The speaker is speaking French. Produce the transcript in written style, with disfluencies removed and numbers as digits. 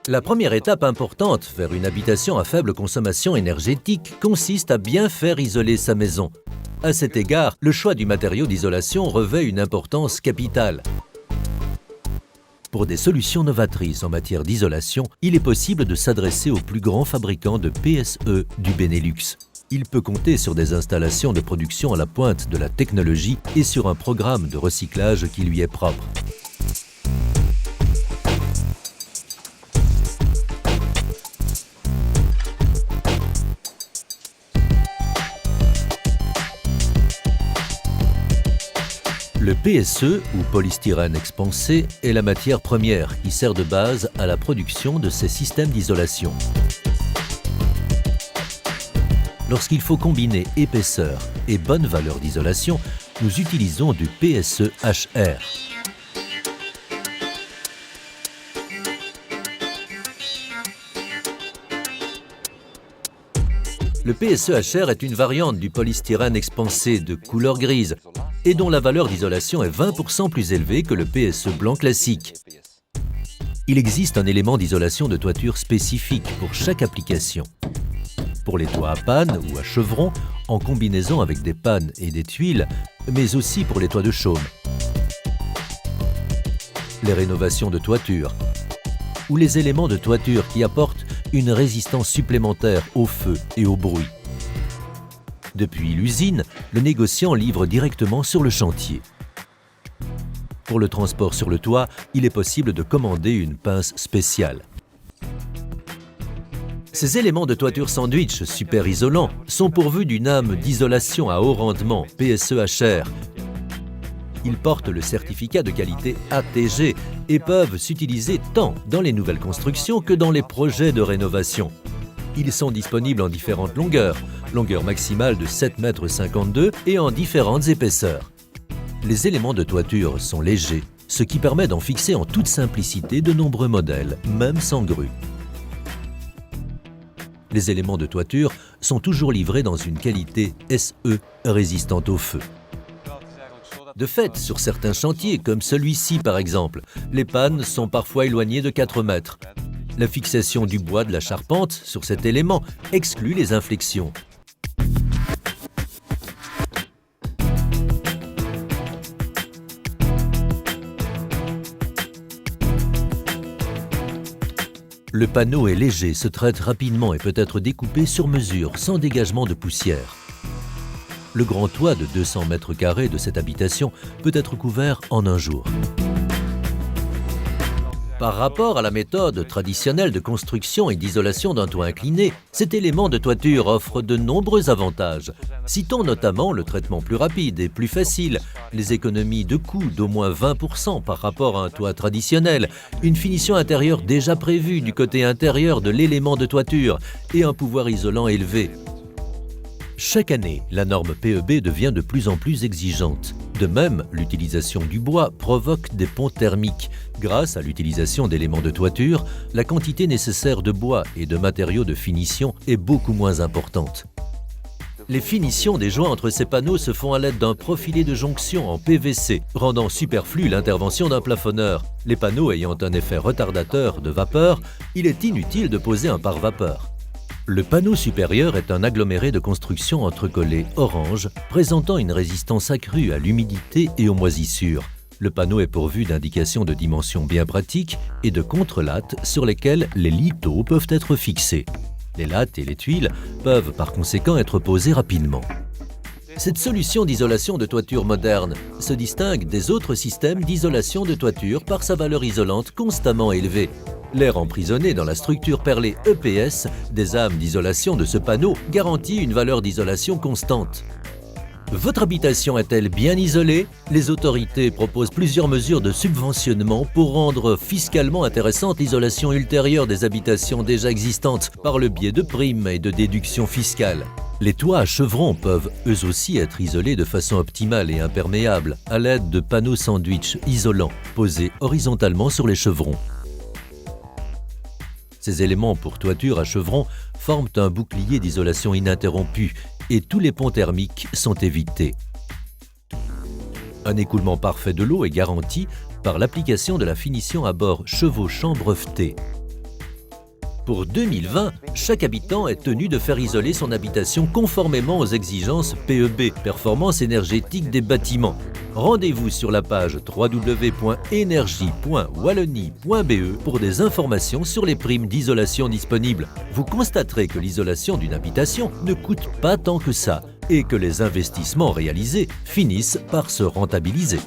La première étape importante vers une habitation à faible consommation énergétique consiste à bien faire isoler sa maison. À cet égard, le choix du matériau d'isolation revêt une importance capitale. Pour des solutions novatrices en matière d'isolation, il est possible de s'adresser au plus grand fabricant de PSE du Benelux. Il peut compter sur des installations de production à la pointe de la technologie et sur un programme de recyclage qui lui est propre. Le PSE, ou polystyrène expansé, est la matière première qui sert de base à la production de ces systèmes d'isolation. Lorsqu'il faut combiner épaisseur et bonne valeur d'isolation, nous utilisons du PSE-HR. Le PSE-HR est une variante du polystyrène expansé de couleur grise et dont la valeur d'isolation est 20% plus élevée que le PSE blanc classique. Il existe un élément d'isolation de toiture spécifique pour chaque application. Pour les toits à panne ou à chevrons, en combinaison avec des pannes et des tuiles, mais aussi pour les toits de chaume. Les rénovations de toiture ou les éléments de toiture qui apportent une résistance supplémentaire au feu et au bruit. Depuis l'usine, le négociant livre directement sur le chantier. Pour le transport sur le toit, il est possible de commander une pince spéciale. Ces éléments de toiture sandwich super isolants sont pourvus d'une âme d'isolation à haut rendement PSE-HR. Ils portent le certificat de qualité ATG et peuvent s'utiliser tant dans les nouvelles constructions que dans les projets de rénovation. Ils sont disponibles en différentes longueurs, longueur maximale de 7,52 m et en différentes épaisseurs. Les éléments de toiture sont légers, ce qui permet d'en fixer en toute simplicité de nombreux modèles, même sans grue. Les éléments de toiture sont toujours livrés dans une qualité SE résistante au feu. De fait, sur certains chantiers, comme celui-ci par exemple, les pannes sont parfois éloignées de 4 mètres. La fixation du bois de la charpente sur cet élément exclut les inflexions. Le panneau est léger, se traite rapidement et peut être découpé sur mesure, sans dégagement de poussière. Le grand toit de 200 m² de cette habitation peut être couvert en un jour. Par rapport à la méthode traditionnelle de construction et d'isolation d'un toit incliné, cet élément de toiture offre de nombreux avantages. Citons notamment le traitement plus rapide et plus facile, les économies de coûts d'au moins 20% par rapport à un toit traditionnel, une finition intérieure déjà prévue du côté intérieur de l'élément de toiture et un pouvoir isolant élevé. Chaque année, la norme PEB devient de plus en plus exigeante. De même, l'utilisation du bois provoque des ponts thermiques. Grâce à l'utilisation d'éléments de toiture, la quantité nécessaire de bois et de matériaux de finition est beaucoup moins importante. Les finitions des joints entre ces panneaux se font à l'aide d'un profilé de jonction en PVC, rendant superflue l'intervention d'un plafonneur. Les panneaux ayant un effet retardateur de vapeur, il est inutile de poser un pare-vapeur. Le panneau supérieur est un aggloméré de construction entrecollé orange, présentant une résistance accrue à l'humidité et aux moisissures. Le panneau est pourvu d'indications de dimensions bien pratiques et de contre-lattes sur lesquelles les lithos peuvent être fixés. Les lattes et les tuiles peuvent par conséquent être posées rapidement. Cette solution d'isolation de toiture moderne se distingue des autres systèmes d'isolation de toiture par sa valeur isolante constamment élevée. L'air emprisonné dans la structure perlée EPS des âmes d'isolation de ce panneau garantit une valeur d'isolation constante. Votre habitation est-elle bien isolée? Les autorités proposent plusieurs mesures de subventionnement pour rendre fiscalement intéressante l'isolation ultérieure des habitations déjà existantes par le biais de primes et de déductions fiscales. Les toits à chevrons peuvent eux aussi être isolés de façon optimale et imperméable à l'aide de panneaux sandwich isolants posés horizontalement sur les chevrons. Ces éléments pour toiture à chevrons forment un bouclier d'isolation ininterrompu et tous les ponts thermiques sont évités. Un écoulement parfait de l'eau est garanti par l'application de la finition à bord chevauchant brevetée. Pour 2020, chaque habitant est tenu de faire isoler son habitation conformément aux exigences PEB, performance énergétique des bâtiments. Rendez-vous sur la page www.energie.wallonie.be pour des informations sur les primes d'isolation disponibles. Vous constaterez que l'isolation d'une habitation ne coûte pas tant que ça et que les investissements réalisés finissent par se rentabiliser.